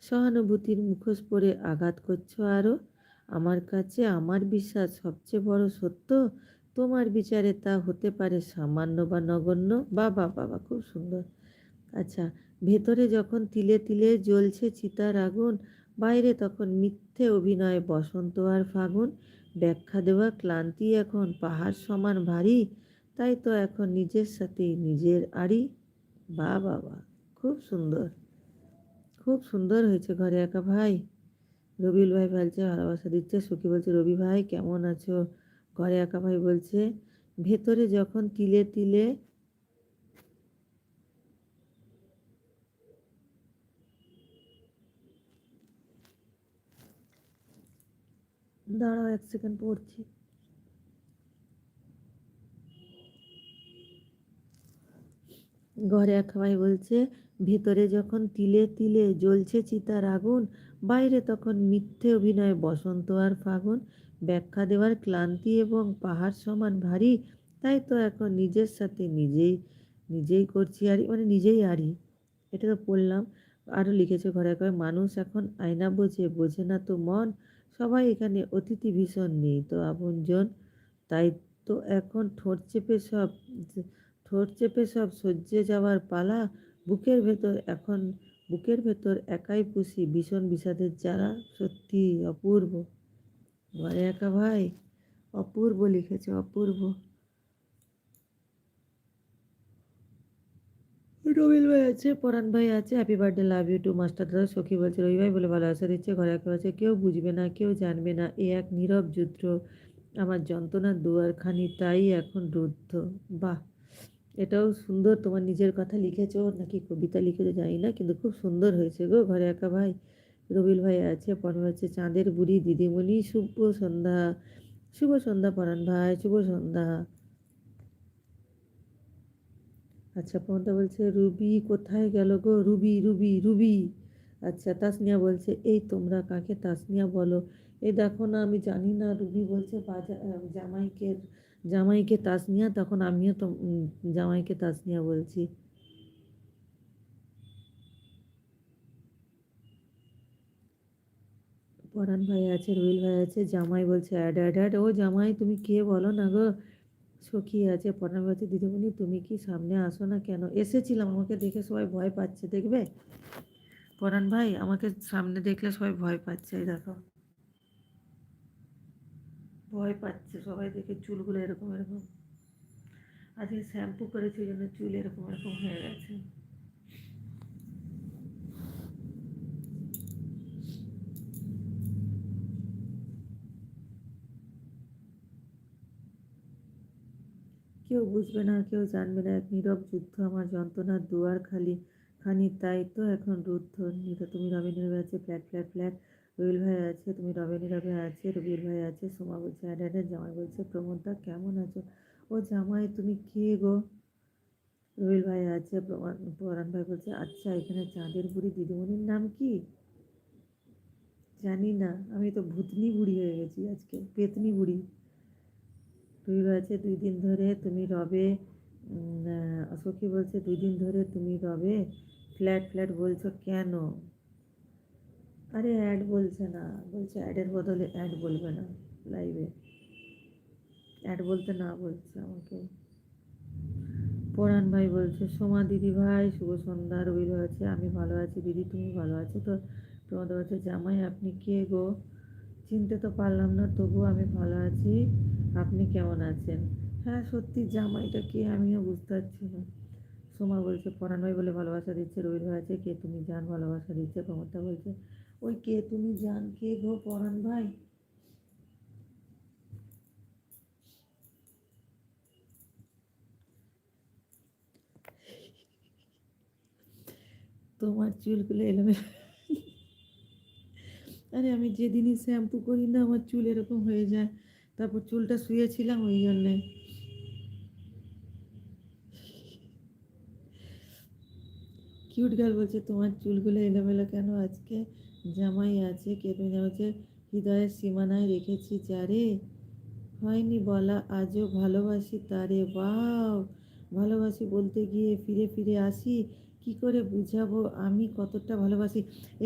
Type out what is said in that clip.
সহানুভূতির মুখোশ পরে আঘাত করছো আরও। আমার কাছে আমার বিশ্বাস সবচেয়ে বড় সত্য, তোমার বিচারে তা হতে পারে সামান্য বা নগণ্য। বাবা বাবা, খুব সুন্দর। আচ্ছা, ভেতরে যখন তিলে তিলে জ্বলছে চিতার আগুন, বাইরে তখন মিথ্যে অভিনয় বসন্ত আর ফাগুন। ব্যাখ্যা দেওয়া ক্লান্তি এখন পাহাড় সমান ভারী, তাই তো এখন নিজের সাথেই নিজের আড়ি। বা বাবা, খুব সুন্দর, খুব সুন্দর হয়েছে। ঘরে একা ভাই, রবিউল ভাই বলছে ভালোবাসা দিচ্ছে। সুখী বলছে রবি ভাই কেমন আছো। ঘরে একা ভাই বলছে ভেতরে যখন তিলে তিলে, দাঁড়াও 1 সেকেন্ড পড়ছি। ঘরে এক ভাই বলছে ভেতরে যখন তিলে তিলে জ্বলছে চিতার আগুন, বাইরে তখন মিথ্যে অভিনয় বসন্ত আর ফাগুন। ব্যাখ্যা দেওয়ার ক্লান্তি এবং পাহাড় সমান ভারী, তাই তো এখন নিজের সাথে নিজেই নিজেই করছি আরি, মানে নিজেই আরি। এটা তো পড়লাম। আরও লিখেছে ঘরে এক ভাই, মানুষ এখন আয়না বোঝে, বোঝে না তো মন। সবাই এখানে অতিথি ভীষণ, নেই তো আপনজন। তাই তো এখন ঠোঁট চেপে সব সহ্যে যাওয়ার পালা। বুকের ভেতর এখন বুকের ভেতর একাই পুষি ভীষণ বিষাদের জ্বালা। সত্যি অপূর্ব। ঘরে একা ভাই অপূর্ব লিখেছে, অপূর্ব। রবিল ভাই আছে, পরাণ ভাই আছে, happy birthday love you too master দাদা। সখী বলছে রবি ভাই বলে ভালোবাসা দিচ্ছে। ঘরে একা আছে, কেউ বুঝবে না, কেউ জানবে না, এ এক নীরব যুদ্ধ। আমার যন্ত্রণার দুয়ারখানি তাই এখন রুদ্ধ। বাহ, এটাও সুন্দর। তোমার নিজের কথা লিখেছো নাকি কবিতা লিখেছো জানি না, কিন্তু খুব সুন্দর হয়েছে গো। ঘরে একা ভাই, রবিল ভাই আছে, পরাণ হচ্ছে চাঁদের বুড়ি দিদিমণি, শুভ সন্ধ্যা। শুভ সন্ধ্যা পরাণ ভাই, শুভ সন্ধ্যা। আচ্ছা, পমতা বলছে রুবি কোথায় গেল গো, রুবি রুবি রুবি। আচ্ছা, তাসনিয়া বলছে এই তোমরা কাকে তাসনিয়া বলো। এই দেখো না, আমি জানি না। রুবি বলছে জামাইকে, জামাইকে তাসনিয়া, তখন আমিও তো জামাইকে তাসনিয়া বলছি। পরাণ ভাই আছে, রুহিল ভাই আছে, জামাই বলছে অ্যাড অ্যাড অ্যাড। ও জামাই তুমি কে বলো না গো। সখী আছে, পরাণ ভাই আছে, দিদিমণি তুমি কি সামনে আসো না কেন। এসেছিলাম, আমাকে দেখে সবাই ভয় পাচ্ছে দেখবে। পরাণ ভাই আমাকে সামনে দেখলে সবাই ভয় পাচ্ছে, এই দেখো ভয় পাচ্ছে সবাই দেখে। চুলগুলো এরকম এরকম, আজকে শ্যাম্পু করেছি ওই জন্য চুল এরকম এরকম হয়ে গেছে। কেউ বুঝবে না, কেউ জানবে না, এক নীরব যুদ্ধ। আমার যন্ত্রণার দুয়ার খানি তাই তো এখন রুদ্ধ। নিতা তুমি রবে নীরবে আছে, ফ্ল্যাট ফ্ল্যাট ফ্ল্যাট। রবিল ভাই আছে, তুমি রবে নীরবে আছে, রবিল ভাই আছে। সোমা বলছে অ্যাড অ্যাড অ্যাড। জামাই বলছে প্রমোদদা কেমন আছো। ও জামাই তুমি কে গো। রবিল ভাই আছে, পরাণ ভাই বলছে আচ্ছা, এখানে চাঁদের বুড়ি দিদিমণির নাম কি জানি না। আমি তো ভূতনি বুড়ি হয়ে গেছি আজকে, পেতনি বুড়ি। রবিল আছে, 2 দিন ধরে তুমি রবে। সখী বলছে 2 দিন ধরে তুমি রবে ফ্ল্যাট ফ্ল্যাট বলছো কেন। আরে অ্যাড বলছে না, বলছে অ্যাডের বদলে অ্যাড বলবে না লাইভে। অ্যাড বলতে না বলছে আমাকে। পরাণ ভাই বলছে সোমা দিদি ভাই শুভ সন্ধ্যা। রবিল আছে, আমি ভালো আছি দিদি, তুমি ভালো আছো তো। তোমাদের হচ্ছে জামাই আপনি কে গো, চিনতে তো পারলাম না, তবুও আমি ভালো আছি। আপনি কেমন আছেন। হ্যাঁ সত্যি, জামাইটা কে আমিও বুঝতে পারছি না। সোমা বলছে পরাণ ভাই বলে ভালোবাসা দিচ্ছে। রবিল ভাই আছে, কে তুমি জান ভালোবাসা দিচ্ছে। প্রমোদটা বলছে ওই কে তুমি জান কে গো পরাণ ভাই। তোমার চুলগুলো এলোমেলো। আরে আমি যেদিনই শ্যাম্পু করি না আমার চুল এরকম হয়ে যায়। তারপর চুলটা শুয়েছিলাম ওই জন্যে। কিউট গার্ল বলছে তোমার চুলগুলো এলোমেলো কেন আজকে। জামাই আছে, কে তুমি জামাইছে হৃদয়ের সীমানায় রেখেছি যারে, হয়নি বলা আজও ভালোবাসি তারে। ওয়াও, ভালোবাসি বলতে গিয়ে ফিরে ফিরে আসি, কি করে বুঝাবো আমি কতটা ভালোবাসি।